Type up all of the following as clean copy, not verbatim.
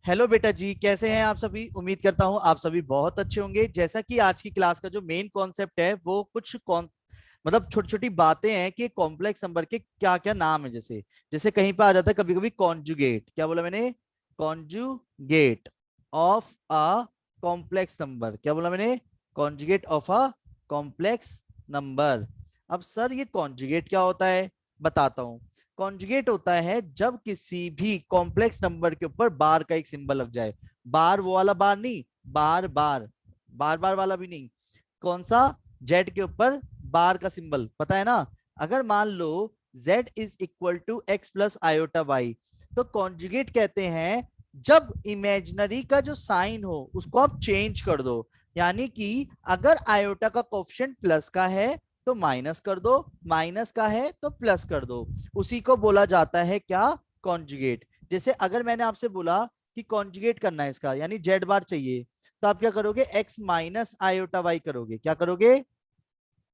Hello बेटा जी, कैसे हैं आप सभी। उम्मीद करता हूं आप सभी बहुत अच्छे होंगे। जैसा कि आज की क्लास का जो मेन कॉन्सेप्ट है वो कुछ मतलब छोटी छोटी बातें हैं कि कॉम्प्लेक्स नंबर के क्या क्या नाम है। जैसे जैसे कहीं पर आ जाता है कभी कभी कॉन्जुगेट, क्या बोला मैंने, conjugate of a complex number. क्या बोला मैंने, conjugate of a complex number. अब सर ये कॉन्जुगेट क्या होता है, बताता हूं। कॉन्जुगेट होता है जब किसी भी कॉम्प्लेक्स नंबर के ऊपर बार का एक सिंबल लग जाए। बार वो वाला बार नहीं, बार बार, बार बार वाला भी नहीं। कौन सा, जेड के ऊपर बार का सिंबल, पता है ना। अगर मान लो z is equal to x plus iota y, तो कॉन्जुगेट कहते हैं जब इमेजिनरी का जो साइन हो उसको आप चेंज कर दो। यानी कि अगर आयोटा का कोफिशिएंट प्लस का है तो माइनस कर दो, माइनस का है तो प्लस कर दो। उसी को बोला जाता है क्या, कॉन्जुगेट। जैसे अगर मैंने आपसे बोला कि कॉन्जुगेट करना है इसका, यानी जेड बार चाहिए, तो आप क्या करोगे, एक्स माइनस आयोटा वाई करोगे। क्या करोगे,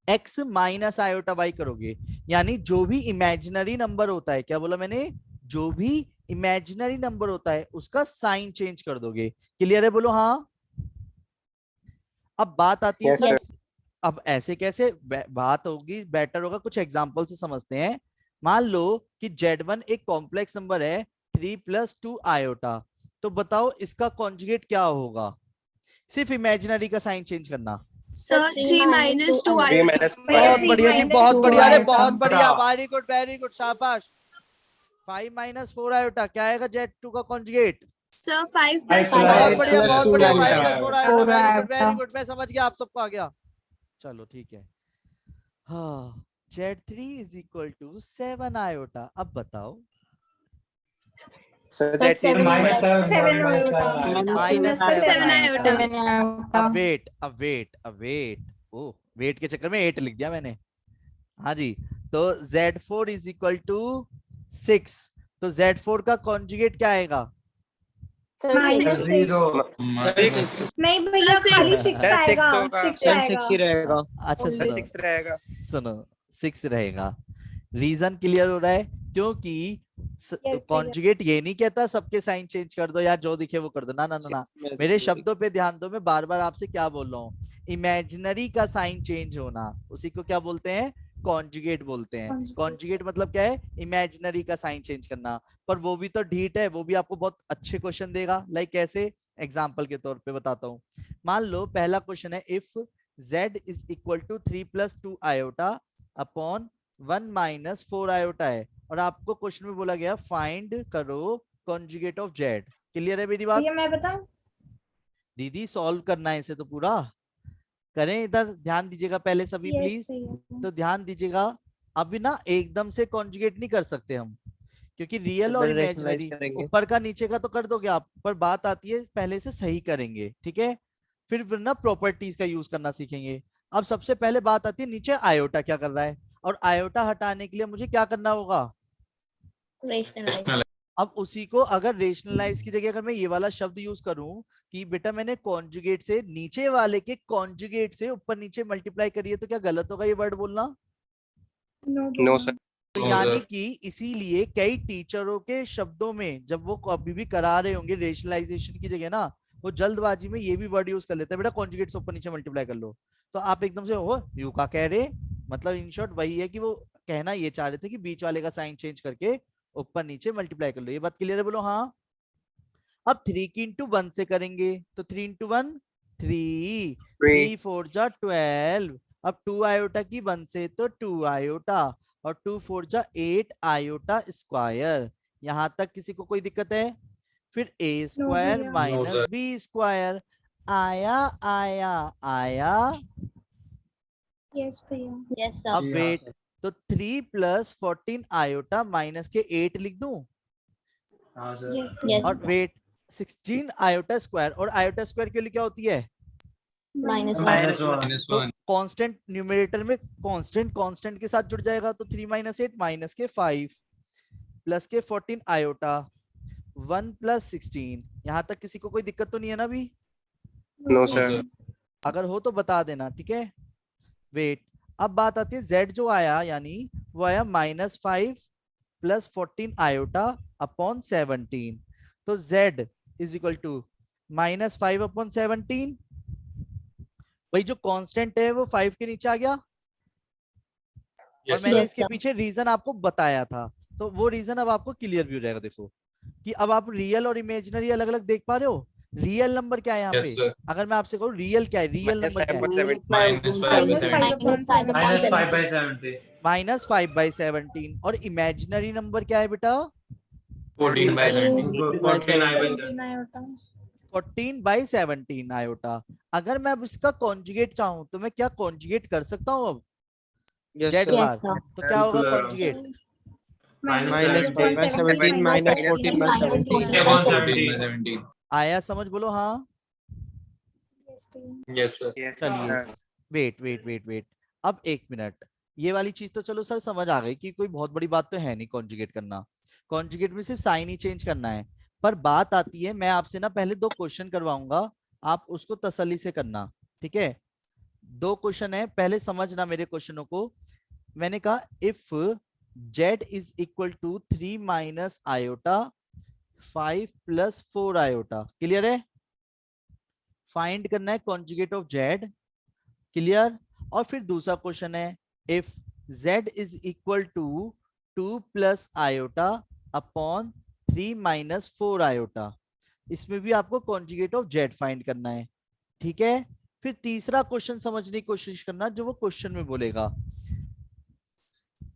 एक्स माइनस आयोटा वाई करोगे। यानी जो भी इमेजिनरी नंबर होता है, क्या बोला मैंने, जो भी इमेजिनरी नंबर होता है उसका साइन चेंज कर दोगे। क्लियर है, बोलो हाँ। अब बात आती है Yes, सर, sir. अब ऐसे कैसे बात होगी, बेटर होगा कुछ एग्जांपल से समझते हैं। मान लो कि Z1 एक कॉम्प्लेक्स नंबर है 3+2 आयोटा, तो बताओ इसका कॉन्जुगेट क्या होगा। सिर्फ इमेजिनरी का साइन चेंज करना। Sir 3 - 2 3 iota. minus बहुत बढ़िया जी, बहुत बढ़िया, अरे बहुत बढ़िया, आयोटा। वेरी गुड, शाबाश। 5 - 4 आयोटा क्या आएगा Z2 का कॉन्जुगेट। सर 5 5 + बहुत 5 बढ़िया, बहुत 2 बढ़िया, आयोटा। 5 + 4 आयोटा, वेरी गुड, मैं समझ गया, आप सबको आ गया। चलो ठीक है। हाँ, Z3 = 7 आयोटा। अब बताओ, So Z3 7 -7 7 आयोटा। आयोटा। अब वेट, ओ वेट के चक्कर में 8 लिख दिया मैंने। हाँ जी, तो Z4 = 6, तो Z4 का कॉन्जुगेट क्या आएगा। -6। नहीं भैया, खाली 6 सर 6 आएगा, होगा। 6 सर आएगा। 6 ही रहेगा। अच्छा सर सुनो, 6 रहेगा। सुनो, 6 रहेगा। रीजन क्लियर हो रहा है, क्योंकि Yes, भैया। कॉन्जुगेट ये नहीं कहता सबके साइन चेंज कर दो यार, जो दिखे वो कर दो, ना ना ना ना। मेरे शब्दों पे ध्यान दो, मैं बार बार आपसे क्या बोल रहा हूँ। इमेजिनरी का साइन चेंज होना, उसी को क्या बोलते हैं, कॉन्जुगेट बोलते हैं। कॉन्जुगेट मतलब क्या है, इमेजिनरी का साइन चेंज करना। पर वो भी तो ढीठ है, वो भी आपको बहुत अच्छे क्वेश्चन देगा। लाइक कैसे, एग्जाम्पल के तौर पे बताता हूँ। मान लो पहला क्वेश्चन है, if Z = 3+2 iota upon 1 - 4 iota है, और आपको क्वेश्चन में बोला गया फाइंड करो कॉन्जुगेट ऑफ जेड। क्लियर है मेरी बात। भैया मैं बताऊं? दीदी सॉल्व करना है इसे तो पूरा, करें इधर ध्यान दीजिएगा पहले सभी यस प्लीज। भैया। तो ध्यान दीजिएगा, अभी ना एकदम से कॉन्जुगेट नहीं कर सकते हम, क्योंकि रियल और इमेजिनरी ऊपर का नीचे का तो कर दोगे आप, पर बात आती है पहले से सही करेंगे, ठीक है। फिर ना प्रॉपर्टीज का यूज करना सीखेंगे। अब सबसे पहले बात आती है नीचे आयोटा क्या कर रहा है, और आयोटा हटाने के लिए मुझे क्या करना होगा, अब उसी को अगर रेशनलाइज की जगह अगर मैं ये वाला शब्द यूज करूं कि बेटा मैंने कॉन्जुगेट से नीचे वाले के कॉन्जुगेट से ऊपर नीचे मल्टीप्लाई करिए, तो क्या गलत होगा ये वर्ड बोलना। No sir. तो यानी कि इसीलिए कई टीचरों के शब्दों में जब वो कभी भी करा रहे होंगे रेशनलाइजेशन की जगह ना, वो जल्दबाजी में ये भी वर्ड यूज कर लेते हैं, बेटा कॉन्जुगेट से ऊपर नीचे मल्टीप्लाई कर लो। तो आप एकदम से हो यू का कह रहे, मतलब इन शॉर्ट वही है कि वो कहना ये चाह रहे थे कि बीच वाले का साइन चेंज करके ऊपर नीचे मल्टीप्लाई कर लो। ये बात क्लियर है, बोलो हाँ। अब 3 की इंटू 1 से करेंगे, तो 3 × 1 3, 3 × 4 = 12। अब 2 आयोटा की 1 से तो 2 आयोटा, और 2 × 4 = 8 आयोटा स्क्वायर। यहां तक किसी को कोई दिक्कत है। फिर A² - B², आया आया आया। यस भैया। अब वेट, तो 3 + 14 आयोटा माइनस के 8 लिख दूं, यस और वेट 16 आयोटा स्क्वायर, और आयोटा स्क्वायर के लिए क्या होती है, तो कांस्टेंट न्यूमरेटर में कांस्टेंट कांस्टेंट के साथ जुड़ जाएगा, तो 3 - 8 माइनस के 5 प्लस के 14 आयोटा 1 + 16। यहां तक किसी को कोई दिक्कत तो नहीं है ना अभी। No sir. अगर हो तो बता देना, ठीक है। वेट, अब बात आती है z जो आया, यानी वो आया -5 + 14 आयोटा अपॉन 17। तो z इज इक्वल टू -5/17। भाई जो कांस्टेंट है वो 5 के नीचे आ गया। और मैंने इसके पीछे रीजन आपको बताया था, तो वो रीजन अब आपको क्लियर भी हो जाएगा। देखो कि अब आप रियल और इमेजिनरी अलग अलग देख पा रहे हो। रियल नंबर क्या है यहाँ पे? अगर मैं आपसे कहूँ रियल क्या है, रियल नंबर क्या है? -5/17। और इमेजिनरी नंबर क्या है बेटा? 14/17 आयोटा। अगर मैं अब इसका कॉन्जुगेट चाहूं तो मैं क्या कॉन्जुगेट कर सकता हूँ अब? जेड बार। तो क्या होगा कॉन्जुगेट? -14/17 आया समझ? बोलो हाँ। Yes sir. चलिए वेट वेट वेट वेट, अब 1 मिनट। ये वाली चीज तो चलो सर समझ आ गई कि कोई बहुत बड़ी बात तो है नहीं कॉन्जुगेट करना। कॉन्जुगेट में सिर्फ साइन ही चेंज करना है। पर बात आती है, मैं आपसे ना पहले 2 क्वेश्चन करवाऊंगा, आप उसको तसल्ली से करना, ठीक है? 2 क्वेश्चन है, पहले समझना मेरे क्वेश्चनों को। मैंने कहा if z is equal to 3 minus iota 5 plus 4 iota, clear है? फाइंड करना है कॉन्जुगेट ऑफ z, क्लियर? और फिर दूसरा क्वेश्चन है if z is equal to 2 plus iota upon 3 minus 4 iota. इसमें भी आपको कॉन्जुगेट ऑफ z फाइंड करना है, ठीक है? फिर तीसरा क्वेश्चन समझने की कोशिश करना जो वो क्वेश्चन में बोलेगा।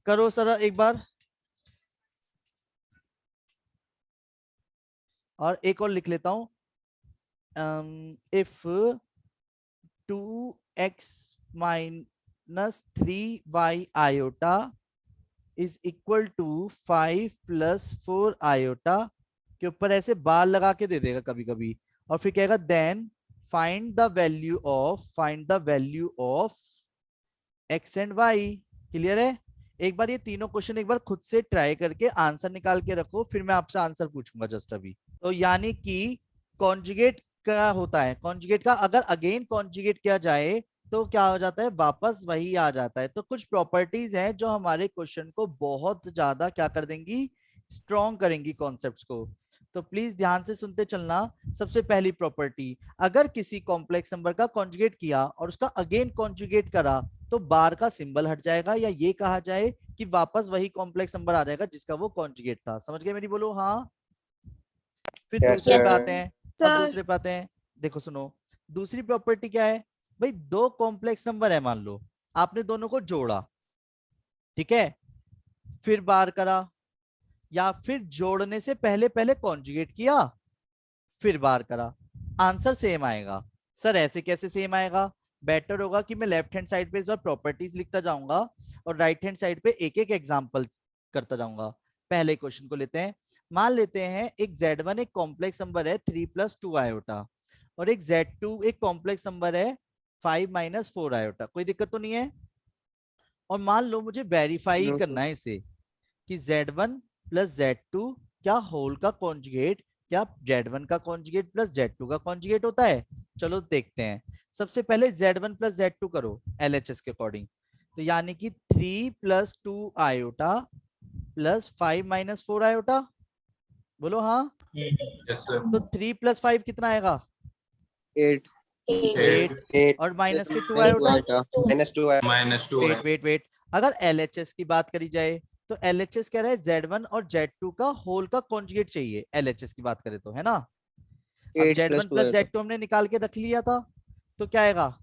करो सर एक बार, और एक और लिख लेता हूं। If 2x minus 3y iota is equal to 5 plus 4 iota, के ऊपर ऐसे बार लगा के दे देगा कभी कभी, और फिर कहेगा then find the value of x and y। Clear है? एक बार ये तीनों क्वेश्चन एक बार खुद से ट्राई करके आंसर निकाल के रखो, फिर मैं आपसे आंसर पूछूंगा जस्ट अभी। तो यानी कि कॉन्जुगेट क्या होता है? कॉन्जुगेट का अगर अगेन कॉन्जुगेट किया जाए तो क्या हो जाता है? वापस वही आ जाता है। तो कुछ प्रॉपर्टीज हैं जो हमारे क्वेश्चन को बहुत ज्यादा क्या कर देंगी? स्ट्रॉन्ग करेंगी कॉन्सेप्ट्स को। तो प्लीज ध्यान से सुनते चलना। सबसे पहली प्रॉपर्टी, अगर किसी कॉम्प्लेक्स नंबर का कॉन्जुगेट किया और उसका अगेन कॉन्जुगेट करा तो बार का सिंबल हट जाएगा, या ये कहा जाए कि वापस वही कॉम्प्लेक्स नंबर आ जाएगा जिसका वो कॉन्जुगेट था। समझ गए मेरी? बोलो हाँ। फिर दूसरे पे आते हैं। अब दूसरे पे आते हैं, देखो सुनो, दूसरी प्रॉपर्टी क्या है भाई? 2 कॉम्प्लेक्स नंबर है, मान लो आपने दोनों को जोड़ा, ठीक है? फिर बार करा, या फिर जोड़ने से पहले पहले कॉन्जुगेट किया फिर बार करा, आंसर सेम आएगा। सर ऐसे कैसे सेम आएगा? बेटर होगा कि मैं लेफ्ट हैंड साइड पे इस बार प्रॉपर्टीज लिखता जाऊंगा और राइट हैंड साइड पे एक एक एग्जांपल करता जाऊंगा। पहले क्वेश्चन को लेते हैं। मान लेते हैं एक z1 एक कॉम्प्लेक्स नंबर है 3 प्लस 2 आयोटा, और एक z2 एक कॉम्प्लेक्स नंबर है 5 माइनस 4 आयोटा। कोई दिक्कत तो नहीं है? और मान लो मुझे वेरीफाई करना है इसे कि z1 प्लस z2 क्या होल का कॉन्जुगेट, क्या z1 का कॉन्जुगेट प्लस z2 का कॉन्जुगेट होता है? चलो देखते हैं। सबसे पहले z1 प्लस z2 करो LHS के अकॉर्डिंग। तो यानी कि 3 plus 2 iota plus 5 minus 4 iota. बोलो हाँ। Yes sir. तो 3 प्लस 5 कितना आएगा? 8 8 और माइनस के 2 आयोटा। -2 वेट वेट वेट, अगर LHS की बात करी जाए तो LHS कह रहा है Z1 और Z2 का होल का कॉन्जुगेट चाहिए। LHS की बात करें तो, है ना? अब 8 Z1 प्लस Z2 हमने निकाल के रख लिया था, तो क्या आएगा?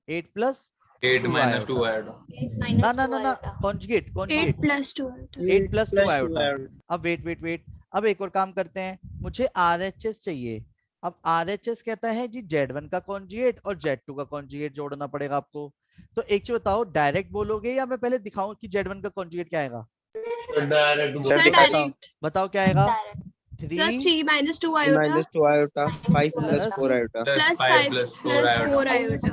8 प्लस 8 - 2 आयोटा. ना ना ना ना, कॉन्जुगेट 8 plus 2 8 प्लस 2 आयोटा। अब वेट वेट वेट, अब एक और काम करते हैं, मुझे RHS चाहिए। अब RHS कहता है जी Z1 का कॉन्जुगेट और Z2 का कॉन्जुगेट जोड़ना पड़ेगा आपको। तो एक चीज बताओ, डायरेक्ट बोलोगे या मैं पहले दिखाऊं कि Z1 का कॉन्जुगेट क्या आएगा? बताओ क्या आएगा? 3 minus 2 iota -2 iota 5 plus 4 iota plus 5 plus 4 iota.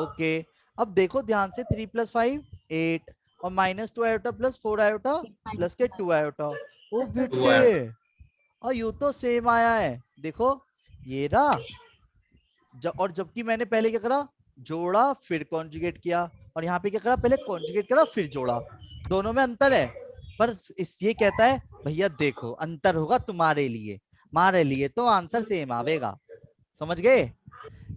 Okay, अब देखो ध्यान से, 3 प्लस 5 8 और minus 2 iota plus 4 iota plus के 2 आयोटा। ओ बेटे, और यू तो सेम आया है, देखो ये रहा। और जबकि मैंने पहले क्या करा? जोड़ा फिर कॉन्जुगेट किया, और यहाँ पे क्या करा? पहले कॉन्जुगेट करा फिर जोड़ा। दोनों में अंतर है, पर इस ये कहता है भैया देखो अंतर होगा तुम्हारे लिए। मारे लिए तो आंसर सेम आवेगा। समझ गए?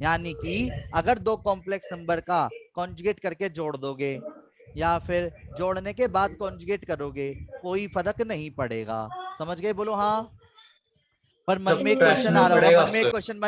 यानी कि अगर दो कॉम्प्लेक्स नंबर का कॉन्जुगेट करके जोड़ दोगे या फिर जोड़ने के बाद कॉन्जुगेट करोगे, कोई फर्क नहीं पड़ेगा। समझ गए? बोलो हाँ। पर मन में एक क्वेश्चन आ रहा होगा, मन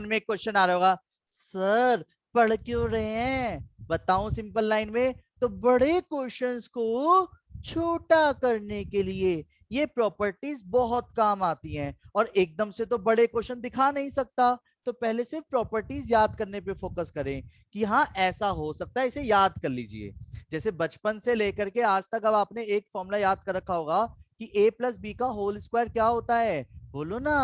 में एक क्वेश्चन आ रहा होगा, सर पढ़ क्यों रहे हैं? बताऊं सिंपल लाइन में, तो बड़े क्वेश्चंस को छोटा करने के लिए ये प्रॉपर्टीज बहुत काम आती हैं, और एकदम से तो बड़े क्वेश्चन दिखा नहीं सकता, तो पहले सिर्फ प्रॉपर्टीज याद करने पे फोकस करें कि हाँ ऐसा हो सकता है, इसे याद कर लीजिए। जैसे बचपन से लेकर के आज तक अब आपने एक फॉर्मूला याद कर रखा होगा कि a प्लस बी का होल स्क्वायर क्या होता है, बोलो ना।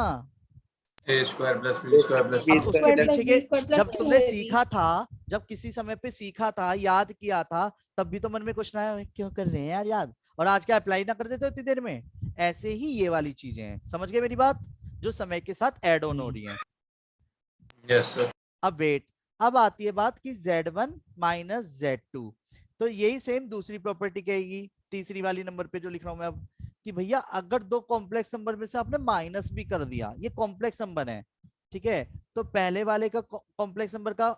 A square plus B square plus अब C उसके square. पीछे के जब तुमने सीखा था, जब किसी समय पे सीखा था, याद किया था, तब भी तो मन में क्वेश्चन आया क्यों कर रहे हैं यार याद, और आज क्या अप्लाई ना कर देते हो इतनी देर में? ऐसे ही ये वाली चीजें हैं, समझ गए मेरी बात, जो समय के साथ ऐड ऑन हो रही हैं। Yes sir. अब वेट, अब आती है बात कि Z1 माइनस Z2, तो यही सेम दूसरी प्रॉपर्टी कहेगी, तीसरी वाली नंबर पे जो लिख रहा हूं मैं अब, कि भैया अगर दो कॉम्प्लेक्स नंबर में से आपने माइनस भी कर दिया, ये कॉम्प्लेक्स नंबर है, ठीक है, तो पहले वाले का कॉम्प्लेक्स नंबर का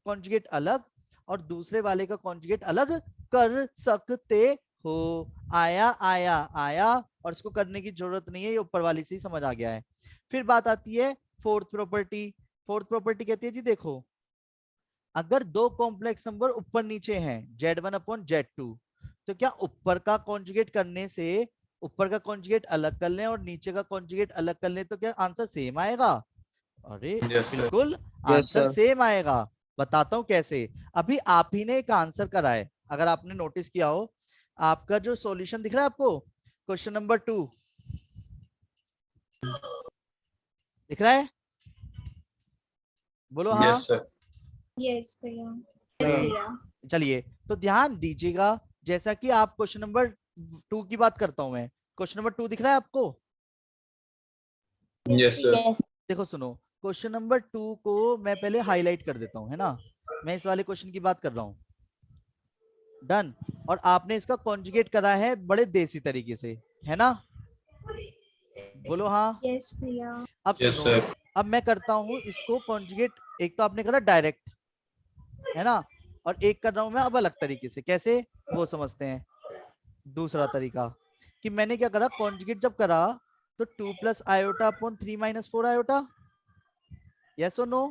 कॉन्जुगेट अलग और दूसरे वाले का कॉन्जुगेट अलग कर सकते हो। आया आया आया, और इसको करने की जरूरत नहीं है, ये ऊपर वाली से ही समझ आ गया है। फिर बात आती है फोर्थ प्रॉपर्टी। फोर्थ प्रॉपर्टी कहती है जी देखो, अगर दो कॉम्प्लेक्स नंबर ऊपर नीचे हैं Z1 अपॉन Z2, तो क्या ऊपर का कॉन्जुगेट करने से ऊपर का कॉन्जुगेट अलग कर लें और नीचे का कॉन्जुगेट अलग कर लें तो क्या आंसर सेम आएगा? अरे Yes sir. बिल्कुल Yes, आंसर sir. सेम आएगा। बताता हूं कैसे। अभी आप ही ने एक आंसर करा है, अगर आपने नोटिस किया हो, आपका जो सॉल्यूशन दिख रहा है आपको, क्वेश्चन नंबर 2 दिख रहा है? बोलो हाँ। Yes sir. यस भैया। चलिए तो ध्यान दीजिएगा, जैसा कि आप क्वेश्चन नंबर 2 की बात करता हूं मैं, क्वेश्चन नंबर 2 दिख रहा है आपको? Yes sir. देखो सुनो, क्वेश्चन नंबर 2 को मैं पहले हाईलाइट कर देता हूं, है ना, मैं इस वाले क्वेश्चन की बात कर रहा हूं। डन। और आपने इसका कॉन्जुगेट करा है बड़े देसी तरीके से, है ना? बोलो हाँ। यस भैया। अब Yes सुनो, sir. अब मैं करता हूं इसको कॉन्जुगेट, एक तो आपने करा डायरेक्ट, है ना, और एक कर रहा हूं मैं अब अलग तरीके से, कैसे वो समझते हैं। दूसरा तरीका कि मैंने क्या करा, कॉन्जुगेट जब करा तो 2 plus iota upon 3 minus 4 iota, yes और नो?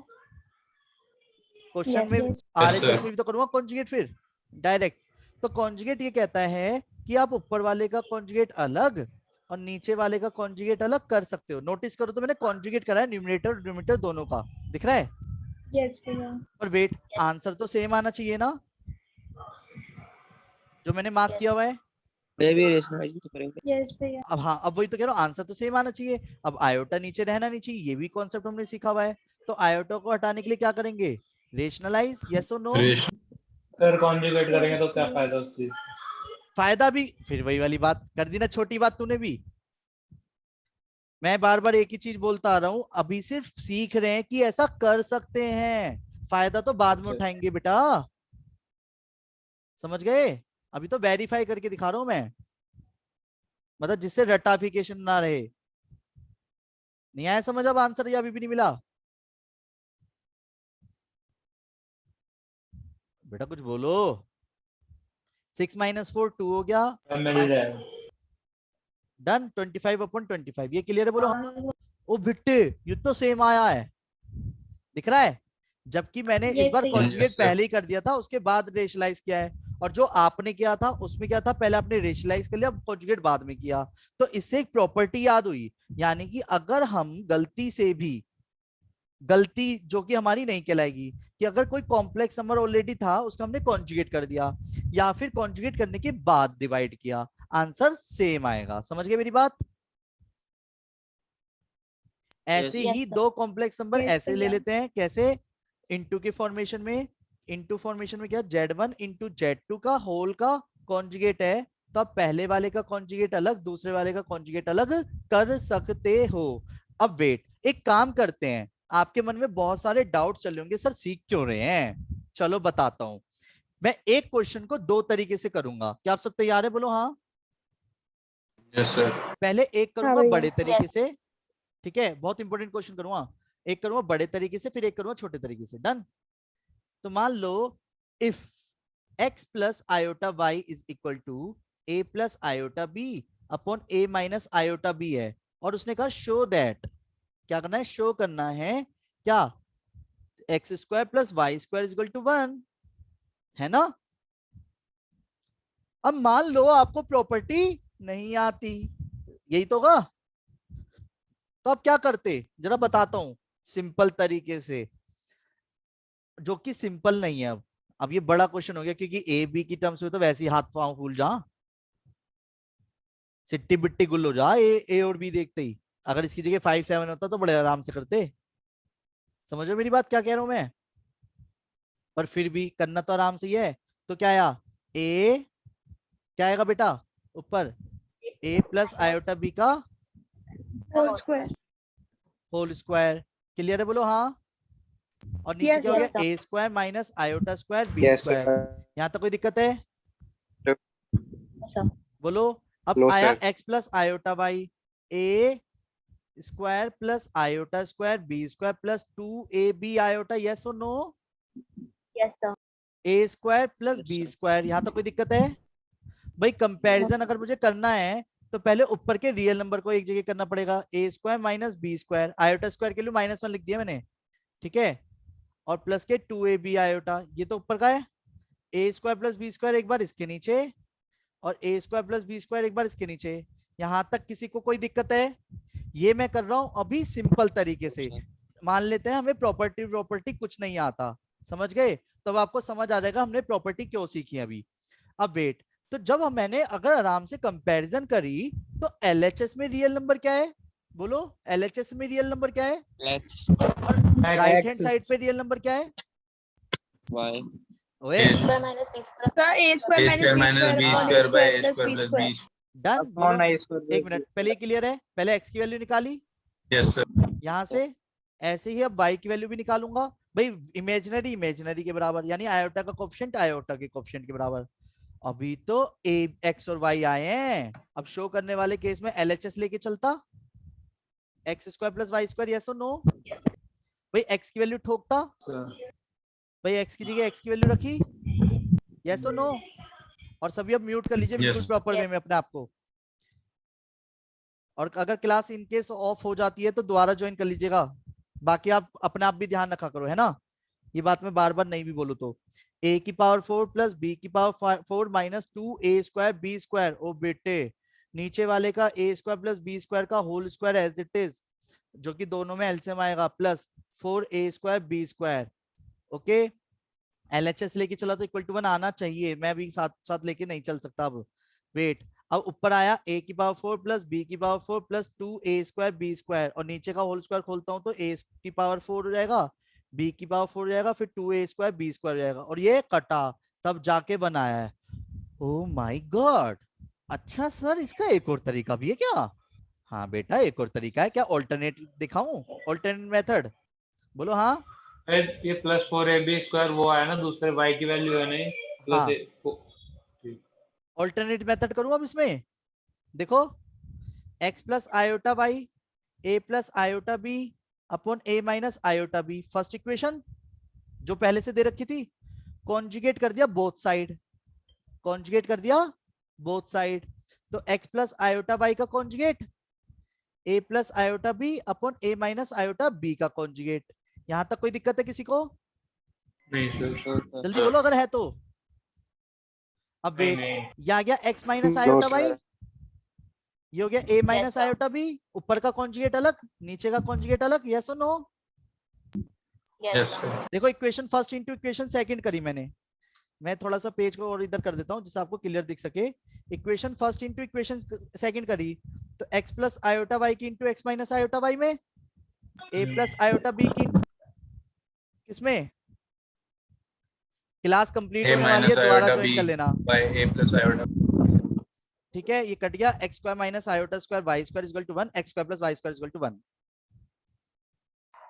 क्वेश्चन में Yes आरएचएस sir. में भी तो करूंगा कॉन्जुगेट फिर डायरेक्ट। तो कॉन्जुगेट ये कहता है कि आप ऊपर वाले का कॉन्जुगेट अलग और नीचे वाले का कॉन्जुगेट अलग कर सकते हो। नोटिस करो तो मैंने कॉन्जुगेट करा है न्यूमरेटर और डिनोमिनेटर दोनों का, दिख रहा है? यस भैया। और वेट, आंसर तो सेम आना चाहिए ना, जो मैंने मार्क किया हुआ है। मैं भी रेशनलाइज तो करेंगे। यस भैया। अब हाँ, अब वही तो कह रहा हूँ, आंसर तो सेम आना चाहिए। अब आयोटा नीचे रहना नहीं चाहिए, ये भी कॉन्सेप्ट हमने सीखा हुआ है। तो आयोटा को हटाने के लिए क्या करेंगे, रेशनलाइज, यस और नो? Ration. अगर कॉन्जुगेट करेंगे तो क्या फायदा उस चीज? फायदा भी फिर वही वाली बात कर दी ना, छोटी बात तूने भी। मैं बार बार एक ही चीज बोलता आ रहा हूं, अभी सिर्फ सीख रहे हैं कि ऐसा कर सकते हैं, फायदा तो बाद में उठाएंगे बेटा, समझ गए? अभी तो वेरीफाई करके दिखा रहा हूं मैं, मतलब जिससे रटाफिकेशन ना रहे। नहीं आया समझ? अब आंसर या अभी भी नहीं मिला? बेटा कुछ बोलो। 6 माइनस 4 2 हो गया, मिल जाएगा। डन। 25 अपॉन 25, ये क्लियर है? बोलो हाँ। ओ बिट्टे, ये तो सेम आया है, दिख रहा है? जबकि मैंने इस बार कॉन्जुगेट पहले ही कर दिया था, उसके बाद रेशनलाइज किया है, और जो आपने किया था उसमें क्या था, पहले आपने रेशनलाइज कर लिया, कॉन्जुगेट बाद में किया। तो इससे एक प्रॉपर्टी याद हुई, यानी कि अगर हम गलती से भी, गलती जो कि हमारी नहीं कहलाएगी, कि अगर कोई कॉम्प्लेक्स नंबर ऑलरेडी था उसका हमने कॉन्जुगेट कर दिया या फिर कॉन्जुगेट करने के बाद डिवाइड किया, आंसर सेम आएगा। समझ गए मेरी बात? ऐसे ही दो कॉम्प्लेक्स नंबर ऐसे ले लेते हैं, कैसे? इनटू के फॉर्मेशन में। इनटू फॉर्मेशन में क्या, Z1 इंटू Z2 का होल का कॉन्जुगेट है, तो आप पहले वाले का कॉन्जुगेट अलग, दूसरे वाले का कॉन्जुगेट अलग कर सकते हो। अब वेट, एक काम करते हैं, आपके मन में बहुत सारे डाउट चल रहे होंगे, सर सीख क्यों रहे हैं? चलो बताता हूं। मैं एक क्वेश्चन को दो तरीके से करूंगा, क्या आप सब तैयार है? बोलो हाँ। Yes sir. पहले एक करूंगा बड़े तरीके से, ठीक है, बहुत इंपॉर्टेंट क्वेश्चन करूंगा, एक करूंगा बड़े तरीके से, फिर एक करूंगा छोटे तरीके से। डन। तो मान लो if x plus iota Y is equal to a plus iota B upon a minus iota B है, और उसने कहा शो दैट, क्या करना है, शो करना है क्या, x square plus y square is equal to 1, है ना। अब मान लो आपको प्रॉपर्टी नहीं आती, यही तो होगा, तो अब क्या करते, जरा बताता हूं सिंपल तरीके से, जो कि सिंपल नहीं है। अब ये बड़ा क्वेश्चन हो गया, क्योंकि ए बी की टर्म्स में तो वैसे ही हाथ पांव फूल जा, सिट्टी बिट्टी गुल हो जा ए और बी देखते ही। अगर इसकी जगह 5 7 होता तो बड़े आराम से करते। समझो मेरी बात क्या कह रहा हूं मैं, पर फिर भी करना तो आराम से ही है। तो क्या आया, ए क्या आएगा बेटा ऊपर, ए प्लस आयोटा बी का whole square. Whole square. Clear है, बोलो हाँ। और नीचे Yes, क्या हो गया, sir. A square minus iota square B Yes, square. sir. यहाँ तक कोई दिक्कत है, बोलो। अब No, आया sir. X plus iota Y, A square plus iota square B square plus 2ab iota, yes और no, Yes, sir. A square plus Yes, B sir. Square. यहाँ तक कोई दिक्कत है भाई। कंपैरिजन अगर मुझे करना है तो पहले ऊपर के रियल नंबर को एक जगह करना पड़ेगा, A square minus B square, iota square के लिए -1 लिख दिया मैंने, ठीक है, और प्लस के 2ab आयोटा, ये तो ऊपर का है, ए स्क्वायर प्लस बी स्क्वायर एक बार इसके नीचे, और ए स्क्वायर प्लस बी स्क्वायर एक बार इसके नीचे। यहां तक किसी को कोई दिक्कत है, ये मैं कर रहा हूं अभी सिंपल तरीके से। मान लेते हैं हमें प्रॉपर्टी कुछ नहीं आता, समझ गए, तो अब आपको समझ आ जाएगा हमने प्रॉपर्टी क्यों सीखी अभी। अब वेट, तो जब मैंने अगर आराम से कंपैरिजन करी, तो एलएचएस में रियल नंबर क्या है, बोलो एलएचएस में रियल नंबर क्या है, X, राइट हैंड साइड पे रियल नंबर क्या है, Y. ओए A Square minus B square. A square square minus B upon square by A plus square B plus square. B. Done. Upon I square. एक minute, पहले clear है, पहले x की value निकाली, Yes, sir. यहां से ऐसे ही अब बाई की वैल्यू भी निकालूंगा भाई, इमेजिनरी के बराबर, यानी आयोटा का कोफिशिएंट आयोटा के कोफिशिएंट के बराबर। अभी तो ए एक्स और वाई आए हैं, अब शो करने वाले केस में एलएचएस लेके चलता, x square plus y square, yes और नो भाई। एक्स की वैल्यू ठोकता भाई, एक्स की जगह एक्स की वैल्यू रखी, यस और नो। और सभी अब म्यूट कर लीजिए बिल्कुल Yes. प्रॉपर वे में अपने आप को, और अगर क्लास इनकेस ऑफ हो जाती है तो दोबारा ज्वाइन कर लीजिएगा, बाकी आप अपने आप भी ध्यान रखा करो, है ना, ये बात मैं बार बार नहीं भी बोलूं तो। a की पावर 4 प्लस बी की power 4 minus 2a square B square, ओ बेटे नीचे वाले का a square plus B square का whole square as it is, जो कि दोनों में एलसीएम आएगा, plus 4a square B square. Okay, LHS लेके चला तो इक्वल टू 1 आना चाहिए, मैं भी साथ साथ लेके नहीं चल सकता। अब वेट, अब ऊपर आया a की पावर 4 प्लस बी की power 4 plus 2a square B square, और नीचे का होल स्क्वायर खोलता हूं तो a की पावर 4 हो जाएगा, b की पावर 4 हो जाएगा, फिर 2a स्क्वायर बी स्क्वायर हो जाएगा, और ये कटा तब जाके बनाया है। ओ माय गॉड, अच्छा सर इसका एक और तरीका भी है क्या। हाँ बेटा एक और तरीका है क्या, ऑल्टरनेट दिखाऊं, ऑल्टरनेट मेथड, बोलो हाँ। ये प्लस 4ab स्क्वायर वो आया ना, दूसरे y की वैल्यू है नहीं, हाँ। प्लस ऑल्टरनेट मेथड करूं अब इसमें, देखो x plus iota y, a plus iota B upon a minus iota b, first equation जो पहले से दे रखी थी, कॉन्जुगेट कर दिया बोथ साइड, कॉन्जुगेट कर दिया बोथ साइड, तो x प्लस आयोटा वाई का conjugate, a plus iota B upon a minus iota b का कॉन्जुगेट। यहां तक कोई दिक्कत है किसी को, नहीं सर, जल्दी बोलो अगर है तो। अब नहीं वेट, नहीं ये आ गया x minus No, iota sir. Y, ये हो गया a माइनस आयोटा बी, ऊपर का कॉन्जुगेट अलग नीचे का कॉन्जुगेट अलग, यस और नो। Yes, sir. देखो equation first into equation second करी मैंने, मैं थोड़ा सा पेज को और इधर कर देता हूं जिससे आपको क्लियर दिख सके। Equation first into equation second करी, तो x प्लस आयोटा वाई की into x minus iota y में, a प्लस आयोटा बी की किसमें, क्लास कंप्लीट A होने वाली है, minus दोबारा iota ज्वाइन B कर लेना, by A plus iota. ठीक है। ये कट गया, x square minus iota square y square equal to 1, x square plus y square equal to 1।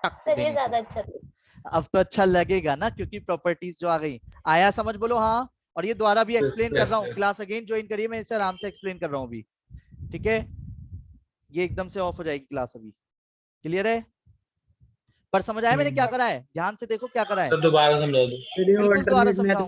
Sir ये ज्यादा अच्छा था। अब तो अच्छा लगेगा ना, क्योंकि प्रॉपर्टीज जो आ गई, आया समझ, बोलो हाँ। और ये दोबारा भी एक्सप्लेन कर yes, रहा हूँ, yes. क्लास अगेन ज्वाइन करिए, मैं इसे आराम से एक्सप्लेन कर रहा हूँ अभी, ठीक है। ये एकदम से ऑफ हो जाएगी क्लास अभी। क्लियर है? पर समझ आया मैंने क्या करा है? ध्यान से देखो क्या करा है, तो दोबारा समझा दो। बिल्कुल दोबारा समझाऊं।